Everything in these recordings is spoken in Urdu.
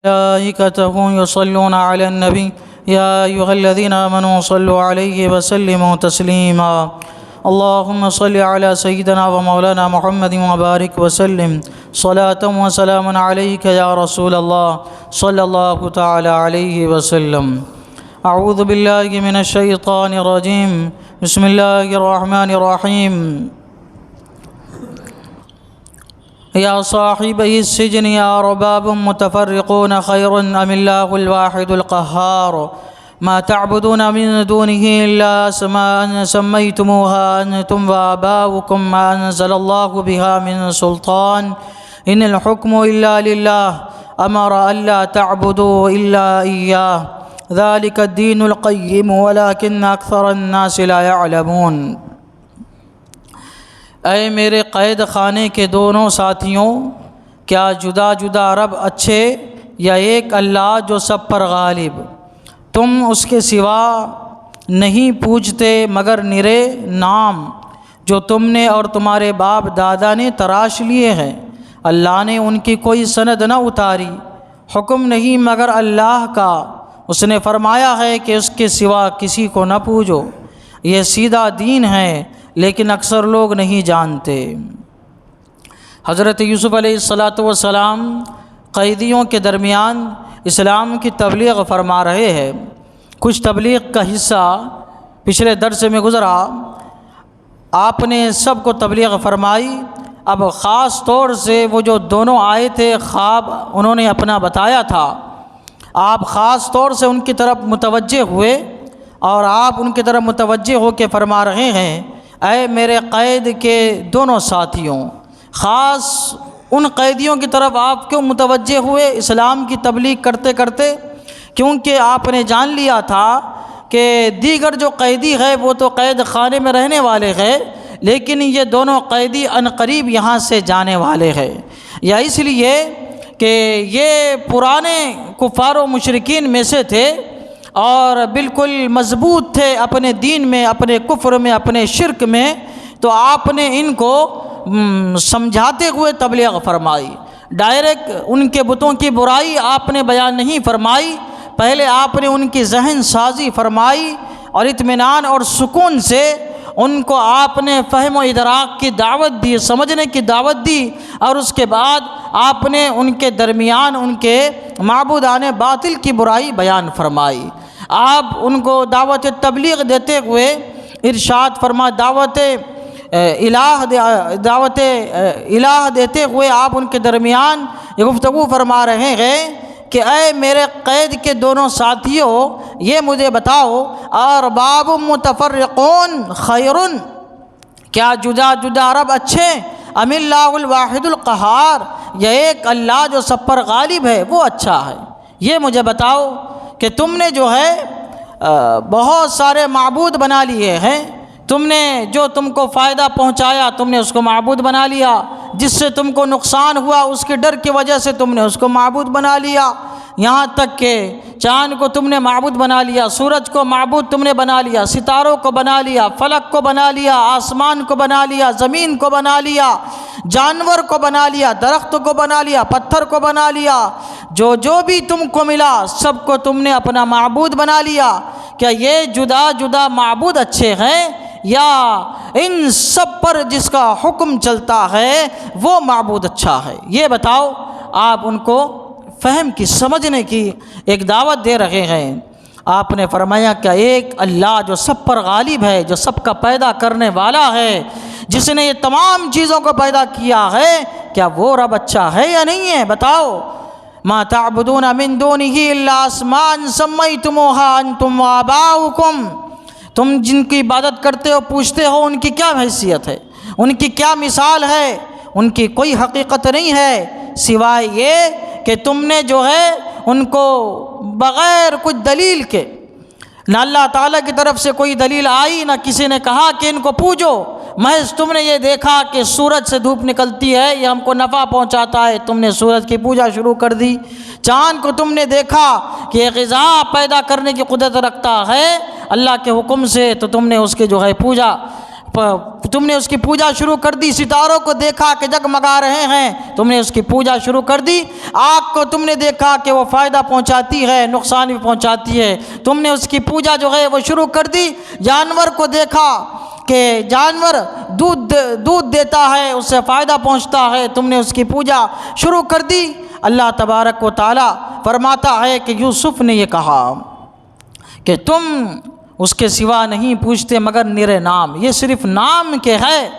ملائكته يصلون على النبي يا أيها الذين آمنوا صلوا عليه وسلموا تسليما اللهم صل على سيدنا ومولانا محمد وبارك وسلم صلاة وسلاما عليك يا رسول الله صلى الله تعالى عليه وسلم. أعوذ بالله من الشيطان الرجيم. بسم الله الرحمن الرحيم. يا صاحبي السجن يا أرباب متفرقون خير أم الله الواحد القهار ما تعبدون من دونه إلا أسماء سميتموها أنتم وآباؤكم ما أنزل الله بها من سلطان إن الحكم إلا لله أمر ألا تعبدوا إلا إياه ذلك الدين القيم ولكن أكثر الناس لا يعلمون. اے میرے قید خانے کے دونوں ساتھیوں، کیا جدا جدا رب اچھے یا ایک اللہ جو سب پر غالب؟ تم اس کے سوا نہیں پوجتے مگر نرے نام جو تم نے اور تمہارے باپ دادا نے تراش لیے ہیں. اللہ نے ان کی کوئی سند نہ اتاری، حکم نہیں مگر اللہ کا. اس نے فرمایا ہے کہ اس کے سوا کسی کو نہ پوجو. یہ سیدھا دین ہے لیکن اکثر لوگ نہیں جانتے. حضرت یوسف علیہ السلام قیدیوں کے درمیان اسلام کی تبلیغ فرما رہے ہیں. کچھ تبلیغ کا حصہ پچھلے درس میں گزرا. آپ نے سب کو تبلیغ فرمائی. اب خاص طور سے وہ جو دونوں آئے تھے، خواب انہوں نے اپنا بتایا تھا، آپ خاص طور سے ان کی طرف متوجہ ہوئے اور آپ ان کی طرف متوجہ ہو کے فرما رہے ہیں، اے میرے قید کے دونوں ساتھیوں. خاص ان قیدیوں کی طرف آپ کیوں متوجہ ہوئے اسلام کی تبلیغ کرتے کرتے؟ کیونکہ آپ نے جان لیا تھا کہ دیگر جو قیدی ہے وہ تو قید خانے میں رہنے والے ہیں، لیکن یہ دونوں قیدی عنقریب یہاں سے جانے والے ہیں. یا اس لیے کہ یہ پرانے کفار و مشرکین میں سے تھے اور بالکل مضبوط تھے اپنے دین میں، اپنے کفر میں، اپنے شرک میں. تو آپ نے ان کو سمجھاتے ہوئے تبلیغ فرمائی. ڈائریکٹ ان کے بتوں کی برائی آپ نے بیان نہیں فرمائی، پہلے آپ نے ان کی ذہن سازی فرمائی اور اطمینان اور سکون سے ان کو آپ نے فہم و ادراک کی دعوت دی، سمجھنے کی دعوت دی، اور اس کے بعد آپ نے ان کے درمیان ان کے معبودان باطل کی برائی بیان فرمائی. آپ ان کو دعوت تبلیغ دیتے ہوئے ارشاد فرما دعوت الہ دیتے ہوئے آپ ان کے درمیان یہ گفتگو فرما رہے ہیں کہ اے میرے قید کے دونوں ساتھیوں، یہ مجھے بتاؤ، ارباب متفرقون خیر، کیا جدا جدا رب اچھے، ام اللہ الواحد القہار، یہ ایک اللہ جو سب پر غالب ہے وہ اچھا ہے؟ یہ مجھے بتاؤ کہ تم نے جو ہے بہت سارے معبود بنا لیے ہیں. تم نے جو تم کو فائدہ پہنچایا تم نے اس کو معبود بنا لیا، جس سے تم کو نقصان ہوا اس کے ڈر کی وجہ سے تم نے اس کو معبود بنا لیا. یہاں تک کہ چاند کو تم نے معبود بنا لیا، سورج کو معبود تم نے بنا لیا، ستاروں کو بنا لیا، فلک کو بنا لیا، آسمان کو بنا لیا، زمین کو بنا لیا، جانور کو بنا لیا، درخت کو بنا لیا، پتھر کو بنا لیا. جو بھی تم کو ملا سب کو تم نے اپنا معبود بنا لیا. کیا یہ جدا جدا معبود اچھے ہیں یا ان سب پر جس کا حکم چلتا ہے وہ معبود اچھا ہے؟ یہ بتاؤ. آپ ان کو فہم کی، سمجھنے کی ایک دعوت دے رہے ہیں. آپ نے فرمایا کہ ایک اللہ جو سب پر غالب ہے، جو سب کا پیدا کرنے والا ہے، جس نے یہ تمام چیزوں کو پیدا کیا ہے، کیا وہ رب اچھا ہے یا نہیں ہے؟ بتاؤ. ما تعبدون من دونه الا اسماء سميتموها انتم وآباؤكم، تم جن کی عبادت کرتے ہو پوچھتے ہو ان کی کیا حیثیت ہے، ان کی کیا مثال ہے؟ ان کی کوئی حقیقت نہیں ہے سوائے یہ کہ تم نے جو ہے ان کو بغیر کچھ دلیل کے، نہ اللہ تعالیٰ کی طرف سے کوئی دلیل آئی، نہ کسی نے کہا کہ ان کو پوجو، محض تم نے یہ دیکھا کہ سورج سے دھوپ نکلتی ہے، یہ ہم کو نفع پہنچاتا ہے، تم نے سورج کی پوجا شروع کر دی. چاند کو تم نے دیکھا کہ یہ غذا پیدا کرنے کی قدرت رکھتا ہے اللہ کے حکم سے، تو تم نے اس کے جو ہے تم نے اس کی پوجا شروع کر دی، ستاروں کو دیکھا کہ جگمگا رہے ہیں، تم نے اس کی پوجا شروع کر دی، آگ کو تم نے دیکھا کہ وہ فائدہ پہنچاتی ہے، نقصان بھی پہنچاتی ہے، تم نے اس کی پوجا جو ہے وہ شروع کر دی، جانور کو دیکھا کہ جانور دودھ دیتا ہے، اس سے فائدہ پہنچتا ہے، تم نے اس کی پوجا شروع کر دی۔ اللہ تبارک و تعالی فرماتا ہے کہ یوسف نے یہ کہا کہ تم اس کے سوا نہیں پوچھتے مگر نرے نام، یہ صرف نام کے ہے،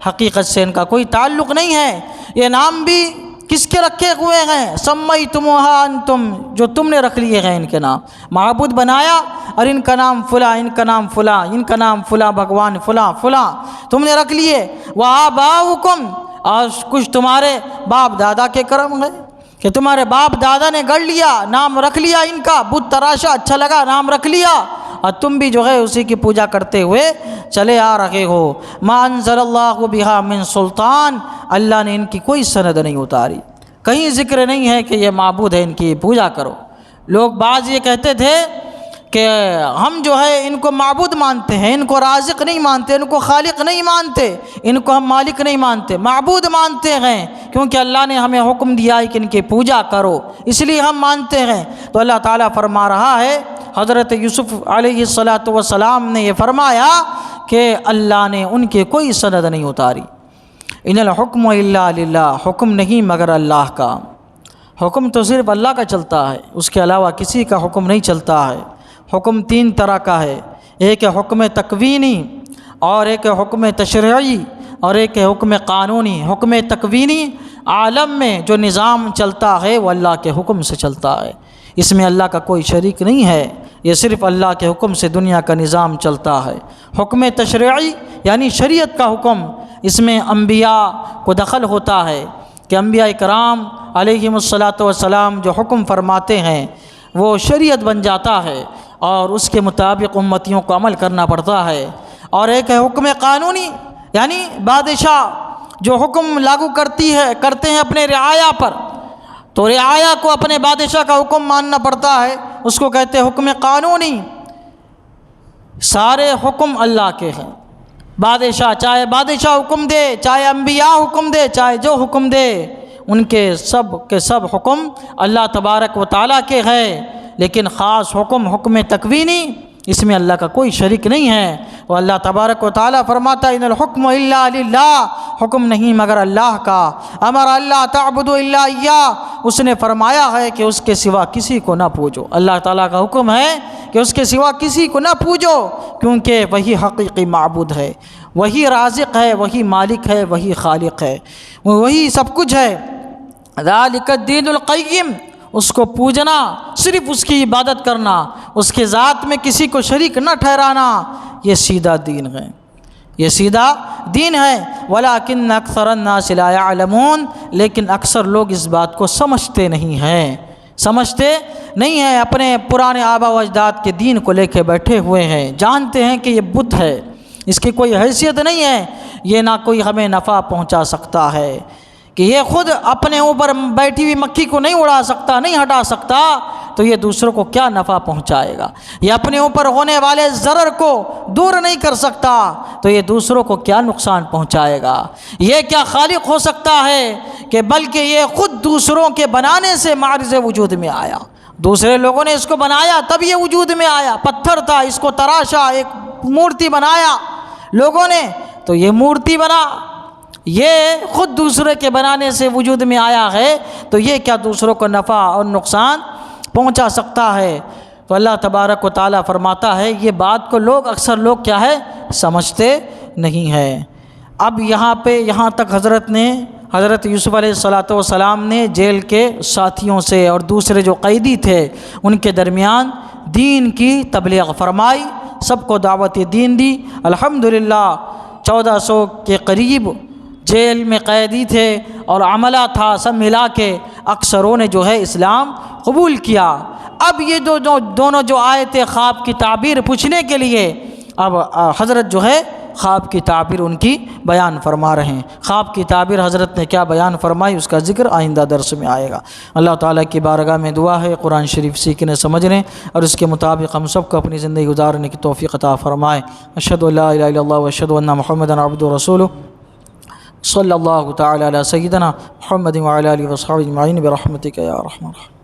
حقیقت سے ان کا کوئی تعلق نہیں ہے۔ یہ نام بھی کس کے رکھے ہوئے ہیں؟ سمیتموہا انتم، جو تم نے رکھ لیے ہیں ان کے نام، معبود بنایا اور ان کا نام فلاں، ان کا نام فلاں، ان کا نام فلاں بھگوان فلاں فلاں تم نے رکھ لیے۔ وآباؤکم، اور کچھ تمہارے باپ دادا کے کرم ہے کہ تمہارے باپ دادا نے گڑھ لیا، نام رکھ لیا ان کا، بت تراشا، اچھا لگا نام رکھ لیا، اور تم بھی جو ہے اسی کی پوجا کرتے ہوئے چلے آ رہے ہو۔ ما انزل اللہ بہا من سلطان، اللہ نے ان کی کوئی سند نہیں اتاری، کہیں ذکر نہیں ہے کہ یہ معبود ہے، ان کی پوجا کرو۔ لوگ بعض یہ کہتے تھے کہ ہم جو ہے ان کو معبود مانتے ہیں، ان کو رازق نہیں مانتے، ان کو خالق نہیں مانتے، ان کو ہم مالک نہیں مانتے، معبود مانتے ہیں، کیونکہ اللہ نے ہمیں حکم دیا ہے کہ ان کی پوجا کرو، اس لیے ہم مانتے ہیں۔ تو اللہ تعالیٰ فرما رہا ہے، حضرت یوسف علیہ السلام نے یہ فرمایا کہ اللہ نے ان کے کوئی سند نہیں اتاری۔ ان الحکم الا للہ، حکم نہیں مگر اللہ کا، حکم تو صرف اللہ کا چلتا ہے، اس کے علاوہ کسی کا حکم نہیں چلتا ہے۔ حکم تین طرح کا ہے، ایک ہے حکم تکوینی، اور ایک ہے حکم تشریعی، اور ایک ہے حکم قانونی۔ حکم تکوینی، عالم میں جو نظام چلتا ہے وہ اللہ کے حکم سے چلتا ہے، اس میں اللہ کا کوئی شریک نہیں ہے، یہ صرف اللہ کے حکم سے دنیا کا نظام چلتا ہے۔ حکم تشریعی یعنی شریعت کا حکم، اس میں انبیاء کو دخل ہوتا ہے کہ انبیاء کرام علیہم السلام جو حکم فرماتے ہیں وہ شریعت بن جاتا ہے، اور اس کے مطابق امتیوں کو عمل کرنا پڑتا ہے۔ اور ایک ہے حکم قانونی، یعنی بادشاہ جو حکم لاگو کرتے ہیں اپنے رعایا پر، تو رعایا کو اپنے بادشاہ کا حکم ماننا پڑتا ہے، اس کو کہتے ہیں حکم قانونی۔ سارے حکم اللہ کے ہیں، بادشاہ چاہے بادشاہ حکم دے، چاہے انبیاء حکم دے، چاہے جو حکم دے، ان کے سب حکم اللہ تبارک و تعالیٰ کے ہیں، لیکن خاص حکم تکوینی، اس میں اللہ کا کوئی شریک نہیں ہے۔ وہ اللہ تبارک و تعالیٰ فرماتا ہے ان الحکم الا للہ، حکم نہیں مگر اللہ کا۔ امر اللہ تعبدوا الا ایاہ، اس نے فرمایا ہے کہ اس کے سوا کسی کو نہ پوجو۔ اللہ تعالیٰ کا حکم ہے کہ اس کے سوا کسی کو نہ پوجو، کیونکہ وہی حقیقی معبود ہے، وہی رازق ہے، وہی مالک ہے، وہی خالق ہے، وہی سب کچھ ہے۔ ذالک الدین القیم، اس کو پوجنا، صرف اس کی عبادت کرنا، اس کے ذات میں کسی کو شریک نہ ٹھہرانا، یہ سیدھا دین ہے، یہ سیدھا دین ہے۔ ولیکن اکثر الناس لا یعلمون، لیکن اکثر لوگ اس بات کو سمجھتے نہیں ہیں، اپنے پرانے آبا و اجداد کے دین کو لے کے بیٹھے ہوئے ہیں، جانتے ہیں کہ یہ بت ہے، اس کی کوئی حیثیت نہیں ہے، یہ نہ کوئی ہمیں نفع پہنچا سکتا ہے، کہ یہ خود اپنے اوپر بیٹھی ہوئی مکھی کو نہیں اڑا سکتا، نہیں ہٹا سکتا، تو یہ دوسروں کو کیا نفع پہنچائے گا؟ یہ اپنے اوپر ہونے والے ضرر کو دور نہیں کر سکتا، تو یہ دوسروں کو کیا نقصان پہنچائے گا؟ یہ کیا خالق ہو سکتا ہے کہ بلکہ یہ خود دوسروں کے بنانے سے معرض وجود میں آیا، دوسرے لوگوں نے اس کو بنایا تب یہ وجود میں آیا، پتھر تھا، اس کو تراشا، ایک مورتی بنایا لوگوں نے، تو یہ مورتی بنا، یہ خود دوسرے کے بنانے سے وجود میں آیا ہے، تو یہ کیا دوسروں کو نفع اور نقصان پہنچا سکتا ہے؟ تو اللہ تبارک و تعالیٰ فرماتا ہے یہ بات کو اکثر لوگ کیا ہے سمجھتے نہیں ہیں۔ اب یہاں تک حضرت یوسف علیہ السلام نے جیل کے ساتھیوں سے اور دوسرے جو قیدی تھے ان کے درمیان دین کی تبلیغ فرمائی، سب کو دعوت دین دی۔ الحمدللہ 1400 کے قریب جیل میں قیدی تھے اور عملہ تھا، سب ملا کے اکثروں نے جو ہے اسلام قبول کیا۔ اب یہ دونوں جو آئے تھے خواب کی تعبیر پوچھنے کے لیے، اب حضرت جو ہے خواب کی تعبیر ان کی بیان فرما رہے ہیں۔ خواب کی تعبیر حضرت نے کیا بیان فرمائی اس کا ذکر آئندہ درس میں آئے گا۔ اللہ تعالیٰ کی بارگاہ میں دعا ہے قرآن شریف سیکھنے سمجھنے اور اس کے مطابق ہم سب کو اپنی زندگی گزارنے کی توفیق عطا فرمائے۔ اشہد ان لا الہ الا اللہ و اشہد ان محمدا عبدہ و رسولہ صلی اللہ تعالی علی سیدنا محمد وعلی آلہ وصحبہ اجمعین برحمتک یا ارحم الراحمین۔